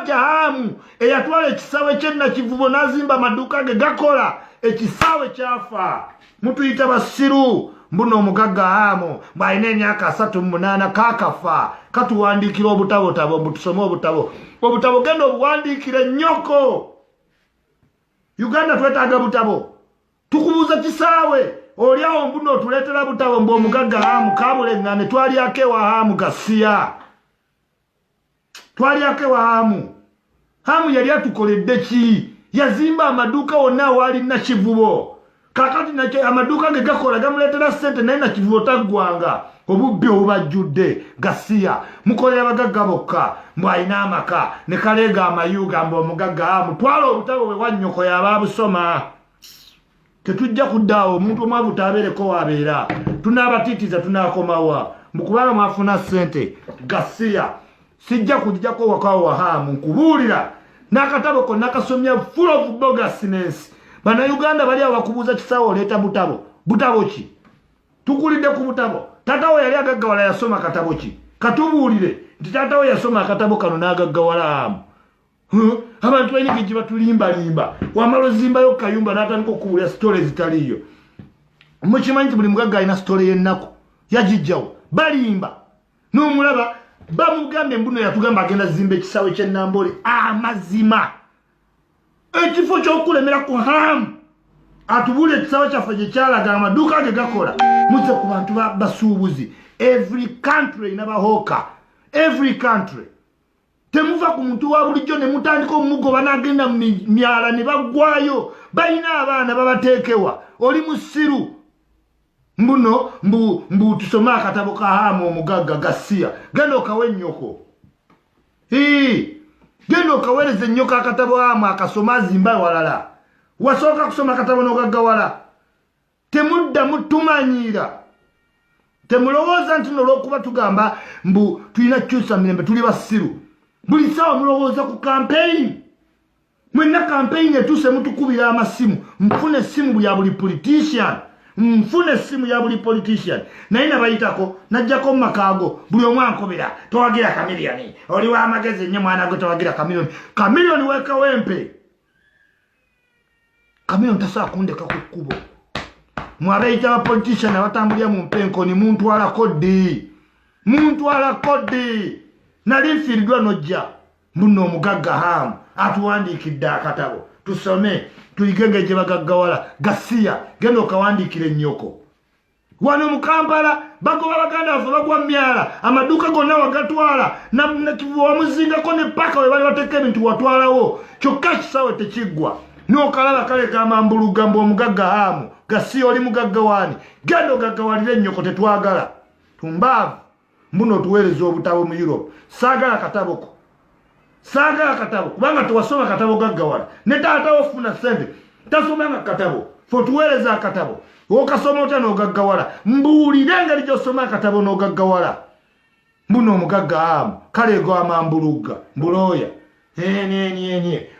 musajja Hamu eyatwala ekisawe kyenna kivubo nazimba maduka ge gakola ekisawe kyafa mutuyita basiru mbuno omugagga Hamu balina emyaka 38 kakafa katuwandikira obutabo butusome obutabo genda obuwandikire nnyoko Uganda twetaaga butabo tukubuuza kisawe oliawo mbuno otuleetera butabo mbu omugagga Hamu kabulengane twalyako ewa Hamu gasiya twalyako ewa Hamu yali atukoledde ki yazimba amaduuka wonna awaali nakivubo kakati nakyo amaduuka ge gakola gamuleetera ssente naye nakivubo taggwanga obubbi obubajjudde gasiya mukolera abagagga bokka mbu alina amaka ne kaleega amayuga mbu omugagga Hamu twala obutabo bwe wannyoko yaba abusoma tetujja kuddaawo omuntu omwavu taabeereko wabeera tunaabatiitiza tunaakomawa mukubanga mwafuna ssente gasiya sijja kujjako wakawo wa Hamu nkubuulira n'akatabo konna kasomya full of bogusness bannayuganda bali abakubuuza kisawo oleeta butabo ki tukulidde ku butabo taatawo yali agaggawala yasoma katabo ki katubuulire nti taatawo yasoma akatabo kano n'agaggawala Hamu abantu balina gye batulimbalimba wamala ozimbayo kayumba n'atandika okubuulira sitole ezitaliyo mukimanyi nti buli mugagga alina sitole y'ennaku yagijjawo balimba n'omulaba bamugambye mbuno yatugamba agenda zimba ekisawe ky'ennambole amazima ekifo ky'okulemera ku Hamu atubuulira ekisawe kyaffe gye kyalaga amaduuka ge gakola muze ku bantu basuubuzi every country ina bahooka every country temuva ku muntu wa bulijjo ne mutandika omugoba n'agenda mu myala ne baggwayo balina abaana babateekewa oli musiru mbu tusome akatabo ka Hamu omugagga gasiya genda okawe ennyoko genda okaweereza ennyoko akatabo Hamu akasoma azimba walala wasooka kusoma akatabo n'ogaggawala temuddamu tumanyiira temulowooza nti n'olwokuba tugamba mbu tulina kukyusa mirembe tuli basiru buli ssaawa mulowooza ku campaign mwenna campaign etuuse mutukubira amasimu mfune essimu ya buli politician naye nabayitako najjako mu makaago buli omu ankobera towagira kamiliyoni oli w'amagezi nnyo mwana gwe towagira kamiliyoni weekawempe kamiliyoni tasobola kundeka ku kkubo mwabayita abapolitician abatambulira mu mpenkoni muntwala kodi nali nfiiriddwa nojja muno omugagga Hamu atuwandiikidde akatabo tusome tuyigenge gye bagaggawala gasiya genda okawandiikira ennyoko wano mu Kampala bagoba baganda baffe bagwa myala amaduuka gonna wagatwala wamuzingako ne paka we bali bateeka ebintu watwalawo kyokka kisawe tekiggwa n'okalaba kaleka amambuluga mbu omugagga Hamu gasiya oli mugagga waani genda ogaggawalira ennyoko tetwagala tumbaavu mbuno tuweereza obutabo mu Europe saagala kataboko kubanga tewasoma katabo gaggawala ne taatawo ofuna ssente tasomanga katabo fe tuweereza akatabo okasoma otya n'ogaggawala mbuulire engeri gy'osoma akatabo n'ogaggawala mbuno omugagga Hamu kaleego amambulugga mbulooya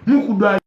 mukudwa